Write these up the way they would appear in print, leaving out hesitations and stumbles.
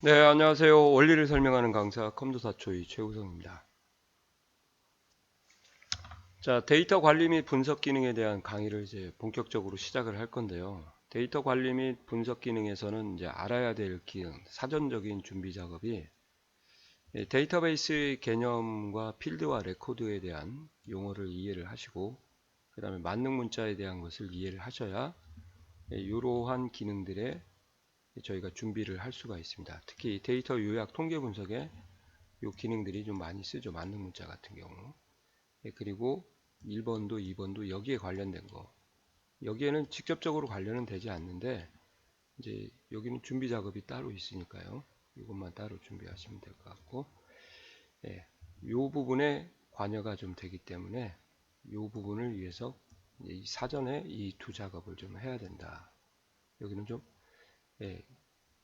네, 안녕하세요. 원리를 설명하는 강사 컴퓨터사초이 최우성입니다. 자, 데이터 관리 및 분석 기능에 대한 강의를 이제 본격적으로 시작을 할 건데요. 데이터 관리 및 분석 기능에서는 이제 알아야 될 기능, 사전적인 준비 작업이 데이터베이스의 개념과 필드와 레코드에 대한 용어를 이해를 하시고, 그 다음에 만능 문자에 대한 것을 이해를 하셔야 이러한 기능들에 저희가 준비를 할 수가 있습니다. 특히 데이터 요약 통계 분석에 이 기능들이 좀 많이 쓰죠. 만능 문자 같은 경우. 그리고 1번도 2번도 여기에 관련된 거. 여기에는 직접적으로 관련은 되지 않는데 이제 여기는 준비 작업이 따로 있으니까요. 이것만 따로 준비하시면 될 것 같고, 예, 이 부분에 관여가 좀 되기 때문에 이 부분을 위해서 이 사전에 이 두 작업을 좀 해야 된다. 여기는 좀 예,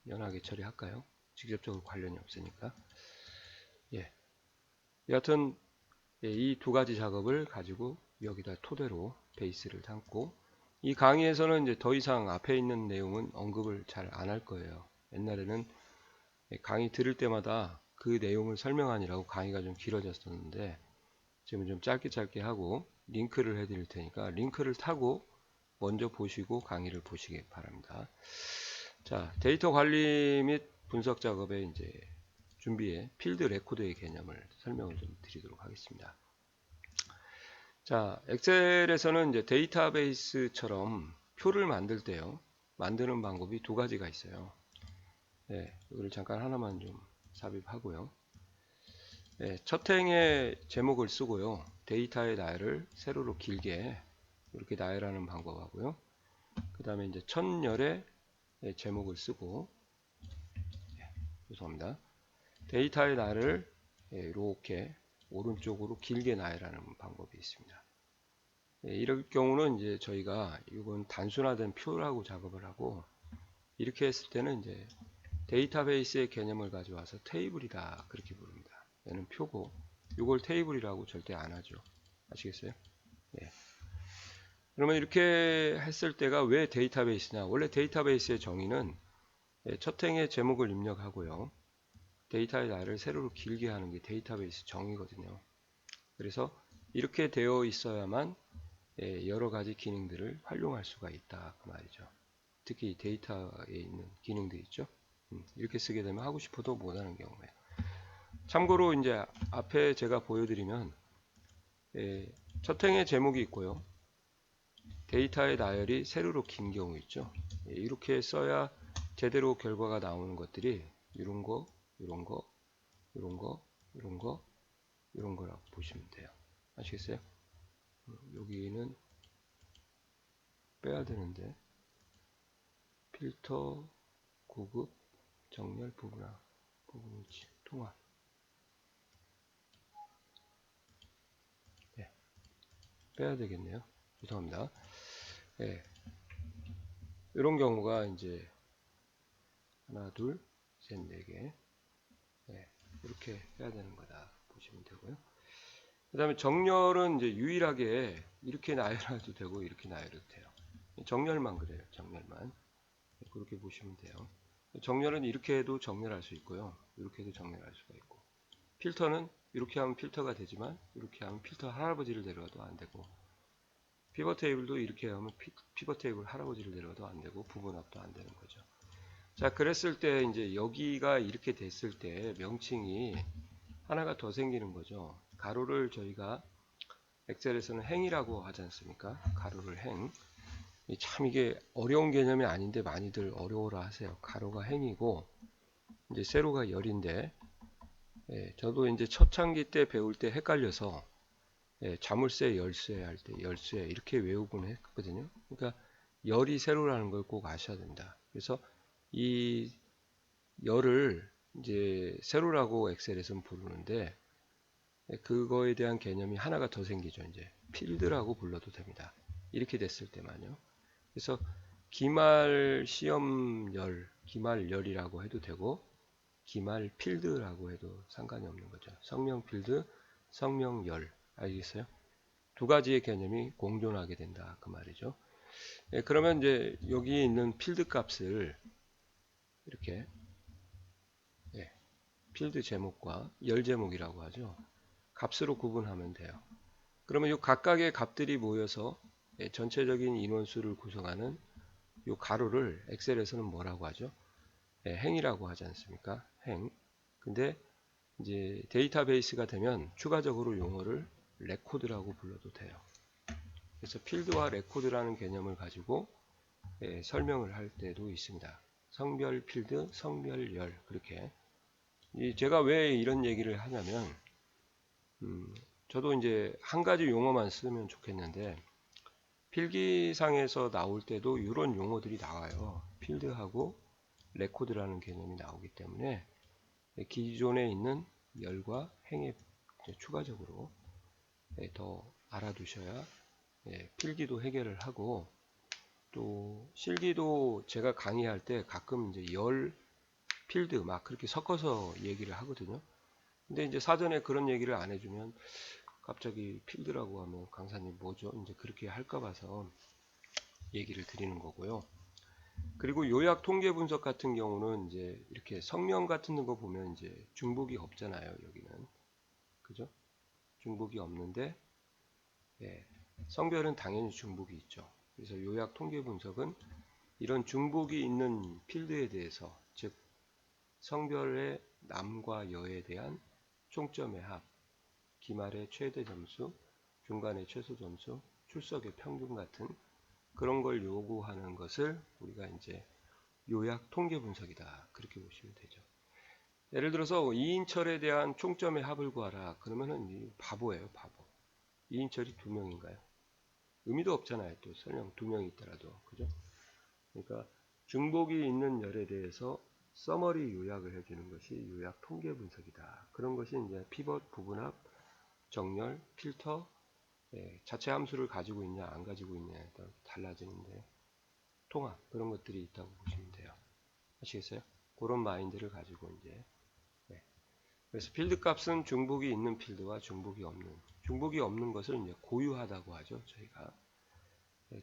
연하게 처리할까요? 직접적으로 관련이 없으니까. 예, 여하튼 이 두 가지 작업을 가지고 여기다 토대로 베이스를 담고, 이 강의에서는 이제 더 이상 앞에 있는 내용은 언급을 잘 안 할 거예요. 옛날에는 강의 들을 때마다 그 내용을 설명하느라고 강의가 좀 길어졌었는데 지금은 좀 짧게 짧게 하고 링크를 해드릴 테니까 링크를 타고 먼저 보시고 강의를 보시기 바랍니다. 자, 데이터 관리 및 분석 작업의 이제 준비에 필드 레코드의 개념을 설명을 좀 드리도록 하겠습니다. 자, 엑셀에서는 이제 데이터베이스처럼 표를 만들 때요. 만드는 방법이 두 가지가 있어요. 네, 이거를 잠깐 하나만 좀 삽입하고요. 네, 첫 행에 제목을 쓰고요. 데이터의 나열을 세로로 길게 이렇게 나열하는 방법하고요. 그 다음에 이제 첫 열에 제목을 쓰고, 죄송합니다. 데이터의 나열을 이렇게 오른쪽으로 길게 나열하는 방법이 있습니다. 이럴 경우는 이제 저희가 이건 단순화된 표라고 작업을 하고, 이렇게 했을 때는 이제 데이터베이스의 개념을 가져와서 테이블이다 그렇게 부릅니다. 얘는 표고 이걸 테이블이라고 절대 안 하죠. 아시겠어요? 예. 그러면 이렇게 했을 때가 왜 데이터베이스냐? 원래 데이터베이스의 정의는 첫 행의 제목을 입력하고요. 데이터의 나열을 세로로 길게 하는 게 데이터베이스 정의거든요. 그래서 이렇게 되어 있어야만 여러 가지 기능들을 활용할 수가 있다 그 말이죠. 특히 데이터에 있는 기능들 있죠. 이렇게 쓰게 되면 하고 싶어도 못하는 경우에. 참고로 이제 앞에 제가 보여드리면 첫 행의 제목이 있고요. 데이터의 나열이 세로로 긴 경우 있죠. 이렇게 써야 제대로 결과가 나오는 것들이 이런 거, 이런 거, 이런 거, 이런 거, 이런 거라고 보시면 돼요. 아시겠어요? 여기는 빼야 되는데 필터, 구급, 정렬, 부분화, 부분일치, 통합. 네, 빼야 되겠네요. 죄송합니다. 네, 이런 경우가 이제 하나, 둘, 셋, 네 개. 네, 이렇게 해야 되는 거다 보시면 되고요. 그 다음에 정렬은 이제 유일하게 이렇게 나열해도 되고 이렇게 나열해도 돼요. 정렬만 그래요. 정렬만. 그렇게 보시면 돼요. 정렬은 이렇게 해도 정렬할 수 있고요. 이렇게 해도 정렬할 수가 있고. 필터는 이렇게 하면 필터가 되지만 이렇게 하면 필터 할아버지를 내려가도 안 되고, 피벗 테이블도 이렇게 하면 피벗 테이블 할아버지를 내려가도 안 되고, 부분합도 안 되는 거죠. 자, 그랬을 때 이제 여기가 이렇게 됐을 때 명칭이 하나가 더 생기는 거죠. 가로를 저희가 엑셀에서는 행이라고 하지 않습니까? 가로를 행. 참 이게 어려운 개념이 아닌데 많이들 어려워라 하세요. 가로가 행이고 이제 세로가 열인데, 저도 이제 초창기 때 배울 때 헷갈려서 자물쇠 열쇠 할 때 열쇠 이렇게 외우곤 했거든요. 그러니까 열이 세로라는 걸 꼭 아셔야 됩니다. 그래서 이 열을 이제 세로라고 엑셀에서는 부르는데, 그거에 대한 개념이 하나가 더 생기죠. 이제 필드라고 불러도 됩니다. 이렇게 됐을 때만요. 그래서 기말 시험열, 기말열이라고 해도 되고 기말 필드라고 해도 상관이 없는 거죠. 성명 필드, 성명열. 알겠어요? 두 가지의 개념이 공존하게 된다 그 말이죠. 그러면 이제 여기 있는 필드 값을 이렇게 필드 제목과 열 제목이라고 하죠. 값으로 구분하면 돼요. 그러면 이 각각의 값들이 모여서 전체적인 인원수를 구성하는 이 가로를 엑셀에서는 뭐라고 하죠? 행이라고 하지 않습니까? 행. 근데 이제 데이터베이스가 되면 추가적으로 용어를 레코드라고 불러도 돼요. 그래서 필드와 레코드라는 개념을 가지고 설명을 할 때도 있습니다. 성별 필드, 성별 열 그렇게. 제가 왜 이런 얘기를 하냐면 저도 이제 한 가지 용어만 쓰면 좋겠는데 필기상에서 나올 때도 이런 용어들이 나와요. 필드하고 레코드라는 개념이 나오기 때문에 기존에 있는 열과 행에 추가적으로 더 알아두셔야 필기도 해결을 하고 또 실기도 제가 강의할 때 가끔 이제 열, 필드 막 그렇게 섞어서 얘기를 하거든요. 근데 이제 사전에 그런 얘기를 안 해주면 갑자기 필드라고 하면 강사님 뭐죠? 이제 그렇게 할까 봐서 얘기를 드리는 거고요. 그리고 요약 통계 분석 같은 경우는 이제 이렇게 성명 같은 거 보면 이제 중복이 없잖아요. 여기는. 그죠? 중복이 없는데 성별은 당연히 중복이 있죠. 그래서 요약 통계 분석은 이런 중복이 있는 필드에 대해서 즉 성별의 남과 여에 대한 총점의 합, 기말의 최대 점수, 중간의 최소 점수, 출석의 평균 같은 그런 걸 요구하는 것을 우리가 이제 요약 통계 분석이다. 그렇게 보시면 되죠. 예를 들어서 이인철에 대한 총점의 합을 구하라. 그러면은 바보예요, 바보. 이인철이 두 명인가요? 의미도 없잖아요. 또 설령 두 명이 있더라도. 그죠? 그러니까 중복이 있는 열에 대해서 서머리 요약을 해주는 것이 요약 통계 분석이다. 그런 것이 이제 피벗, 부분합, 정렬, 필터, 자체 함수를 가지고 있냐 안 가지고 있냐에 따라 달라지는데 통합 그런 것들이 있다고 보시면 돼요. 아시겠어요? 그런 마인드를 가지고 이제 그래서 필드 값은 중복이 있는 필드와 중복이 없는 것을 이제 고유하다고 하죠. 저희가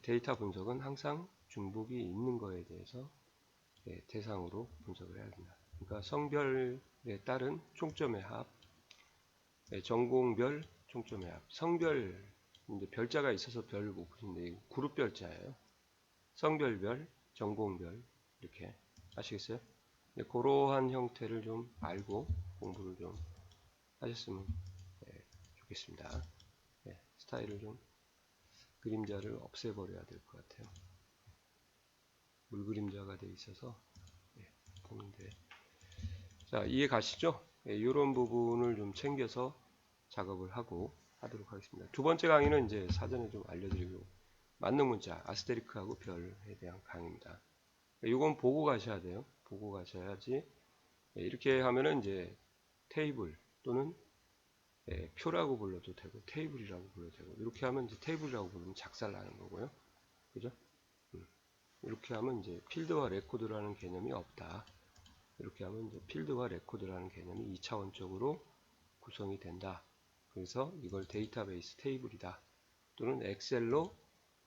데이터 분석은 항상 중복이 있는 거에 대해서 대상으로 분석을 해야 된다. 그러니까 성별에 따른 총점의 합, 전공별 총점의 합, 성별 이제 별자가 있어서 별 못 보시는데 그룹 별자예요. 성별별, 전공별 이렇게 아시겠어요? 그러한 형태를 좀 알고 공부를 좀 하셨으면 좋겠습니다. 스타일을 좀 그림자를 없애버려야 될 것 같아요. 물그림자가 돼 있어서 보는데 자 이해 가시죠? 이런 부분을 좀 챙겨서 작업을 하고 하도록 하겠습니다. 두 번째 강의는 이제 사전에 좀 알려드리고 맞는 문자 아스테리크하고 별에 대한 강의입니다. 이건 보고 가셔야 돼요. 보고 가셔야지 이렇게 하면은 이제 테이블 또는 표라고 불러도 되고 테이블이라고 불러도 되고 이렇게 하면 이제 테이블이라고 부르면 작살나는 거고요. 그죠? 이렇게 하면 이제 필드와 레코드라는 개념이 없다. 이렇게 하면 이제 필드와 레코드라는 개념이 2차원적으로 구성이 된다. 그래서 이걸 데이터베이스 테이블이다. 또는 엑셀로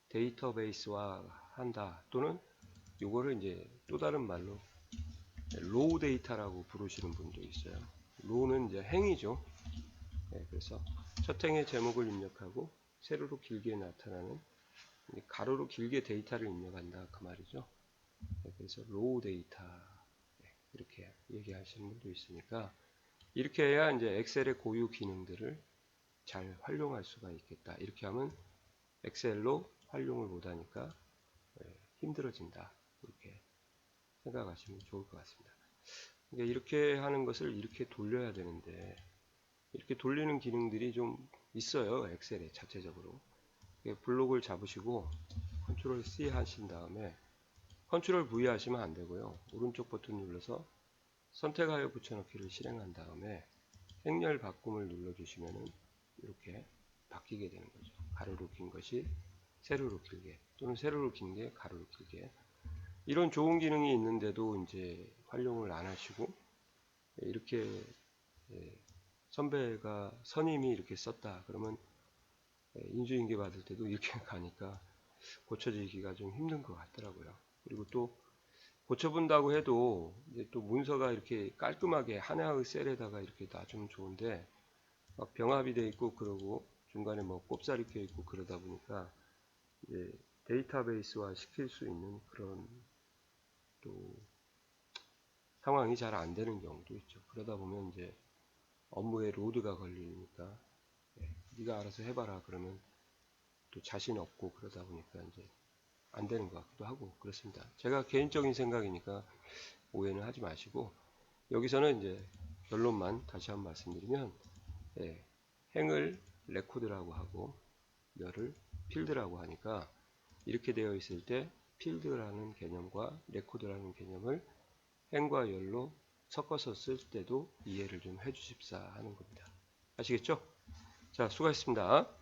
데이터베이스화 한다. 또는 이거를 이제 또 다른 말로 로우 데이터라고 부르시는 분도 있어요. 로우는 이제 행이죠. 그래서 첫 행의 제목을 입력하고 세로로 길게 나타나는 가로로 길게 데이터를 입력한다 그 말이죠. 그래서 로우 데이터 이렇게 얘기하시는 분도 있으니까 이렇게 해야 이제 엑셀의 고유 기능들을 잘 활용할 수가 있겠다. 이렇게 하면 엑셀로 활용을 못하니까 힘들어진다. 이렇게 생각하시면 좋을 것 같습니다. 그러니까 이렇게 하는 것을 이렇게 돌려야 되는데 이렇게 돌리는 기능들이 좀 있어요. 엑셀에 자체적으로. 블록을 잡으시고 컨트롤 C 하신 다음에 컨트롤 V 하시면 안 되고요. 오른쪽 버튼 눌러서 선택하여 붙여넣기를 실행한 다음에 행렬 바꿈을 눌러주시면은 이렇게 바뀌게 되는 거죠. 가로로 긴 것이 세로로 길게 또는 세로로 긴 게 가로로 길게 이런 좋은 기능이 있는데도 이제 활용을 안 하시고 이렇게 선배가 선임이 이렇게 썼다 그러면 인수인계 받을 때도 이렇게 가니까 고쳐지기가 좀 힘든 것 같더라고요. 그리고 또 고쳐본다고 해도 이제 또 문서가 이렇게 깔끔하게 하나의 셀에다가 이렇게 놔주면 좋은데 막 병합이 돼 있고 그러고 중간에 뭐 꼽사리 껴 있고 그러다 보니까 이제 데이터베이스화 시킬 수 있는 그런 또 상황이 잘 안 되는 경우도 있죠. 그러다 보면 이제 업무에 로드가 걸리니까 네가 알아서 해봐라 그러면 또 자신 없고 그러다 보니까 이제 안 되는 것 같기도 하고 그렇습니다. 제가 개인적인 생각이니까 오해는 하지 마시고 여기서는 이제 결론만 다시 한번 말씀드리면 행을 레코드라고 하고 열을 필드라고 하니까 이렇게 되어 있을 때 필드라는 개념과 레코드라는 개념을 행과 열로 섞어서 쓸 때도 이해를 좀 해주십사 하는 겁니다. 아시겠죠? 자, 수고하셨습니다.